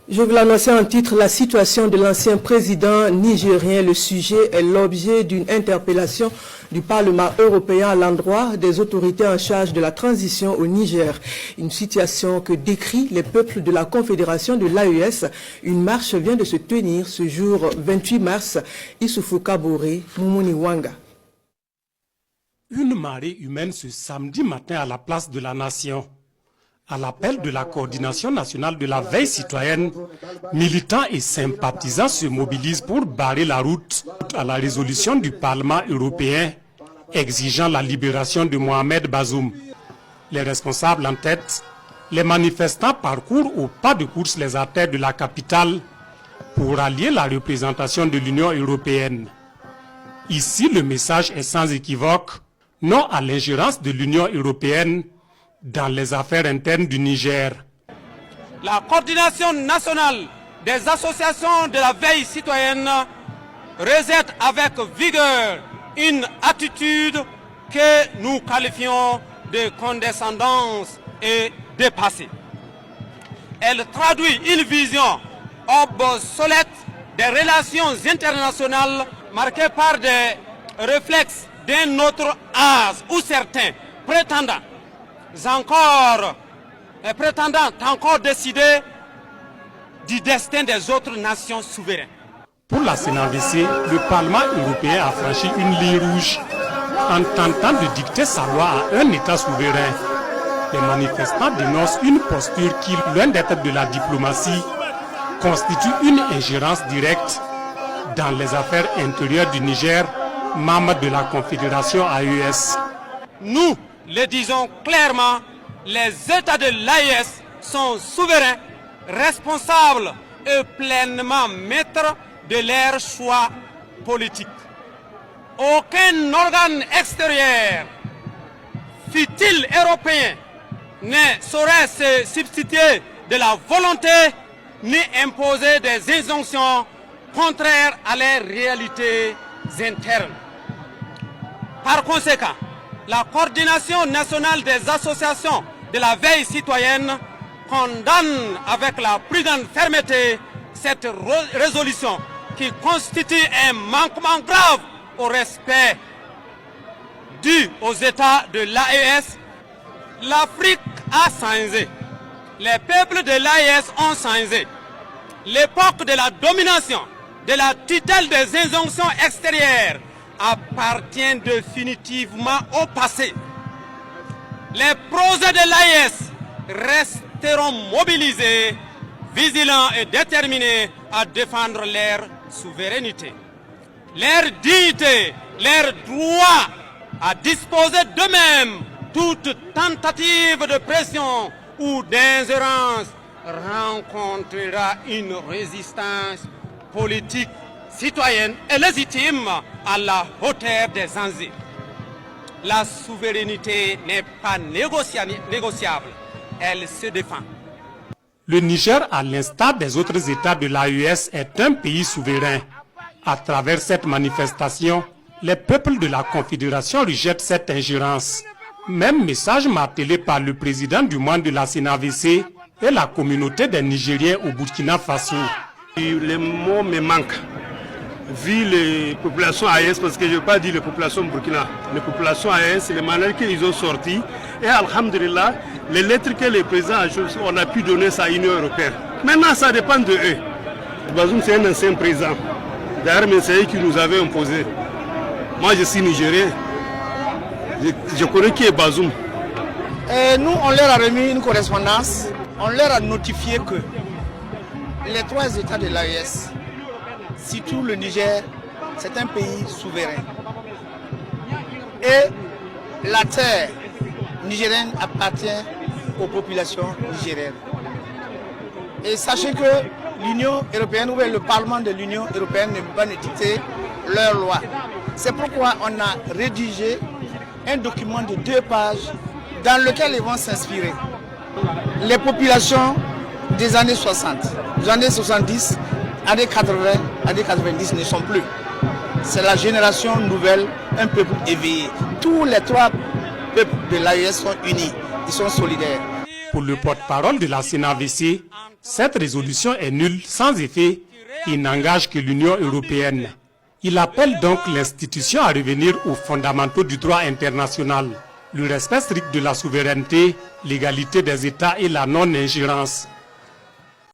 Je vous l'annonçais en titre, la situation de l'ancien président nigérien. Le sujet est l'objet d'une interpellation du Parlement européen à l'endroit des autorités en charge de la transition au Niger. Une situation que décrit les peuples de la Confédération de l'AES. Une marche vient de se tenir ce jour 28 mars. Issoufou Kaboré, Moumouni Wanga. Une marée humaine ce samedi matin à la place de la Nation. À l'appel de la coordination nationale de la veille citoyenne, militants et sympathisants se mobilisent pour barrer la route à la résolution du Parlement européen exigeant la libération de Mohamed Bazoum. Les responsables en tête, les manifestants parcourent au pas de course les artères de la capitale pour allier la représentation de l'Union européenne. Ici, le message est sans équivoque, non à l'ingérence de l'Union européenne dans les affaires internes du Niger. La coordination nationale des associations de la veille citoyenne rejette avec vigueur une attitude que nous qualifions de condescendance et dépassée. Elle traduit une vision obsolète des relations internationales marquées par des réflexes d'un autre âge où certains prétendant encore décider du destin des autres nations souveraines. Pour la CNVC, le Parlement européen a franchi une ligne rouge en tentant de dicter sa loi à un État souverain. Les manifestants dénoncent une posture qui, loin d'être de la diplomatie, constitue une ingérence directe dans les affaires intérieures du Niger, membre de la Confédération AES. Nous le disons clairement, les États de l'AES sont souverains, responsables et pleinement maîtres de leurs choix politiques. Aucun organe extérieur, fût-il européen, ne saurait se substituer de la volonté ni imposer des injonctions contraires à leurs réalités internes. Par conséquent, la coordination nationale des associations de la veille citoyenne condamne avec la plus grande fermeté cette résolution qui constitue un manquement grave au respect dû aux États de l'AES. L'Afrique a changé. Les peuples de l'AES ont changé. L'époque de la domination, de la tutelle des injonctions extérieures appartient définitivement au passé. Les projets de l'AES resteront mobilisés, vigilants et déterminés à défendre leur souveraineté, leur dignité, leur droit à disposer d'eux-mêmes. Toute tentative de pression ou d'ingérence rencontrera une résistance politique citoyenne et légitime à la hauteur des enjeux. La souveraineté n'est pas négociable, elle se défend. Le Niger, à l'instar des autres États de l'AES, est un pays souverain. À travers cette manifestation, les peuples de la Confédération rejettent cette ingérence. Même message martelé par le président du monde de la CNVC et la communauté des Nigériens au Burkina Faso. Les mots me manquent. Vu les populations AES, parce que je ne veux pas dire les populations Burkina, les populations AES, les manières qu'ils ont sorti, et alhamdulillah, les lettres que les présidents ont, on a pu donner ça à l'Union européenne. Maintenant, ça dépend de eux. Bazoum, c'est un ancien président. D'ailleurs, c'est eux qui nous avaient imposé. Moi, je suis Nigérien. Je connais qui est Bazoum. Nous, on leur a remis une correspondance. On leur a notifié que les trois États de l'AES, surtout le Niger, c'est un pays souverain. Et la terre nigérienne appartient aux populations nigériennes. Et sachez que l'Union européenne ou le Parlement de l'Union européenne ne peut pas dicter leurs lois. C'est pourquoi on a rédigé un document de 2 pages dans lequel ils vont s'inspirer. Les populations des années 60, des années 70, années 80, années 90 ne sont plus. C'est la génération nouvelle, un peuple éveillé. Tous les 3 peuples de l'AES sont unis, ils sont solidaires. Pour le porte-parole de la CNAVC, cette résolution est nulle, sans effet, et n'engage que l'Union européenne. Il appelle donc l'institution à revenir aux fondamentaux du droit international, le respect strict de la souveraineté, l'égalité des États et la non-ingérence.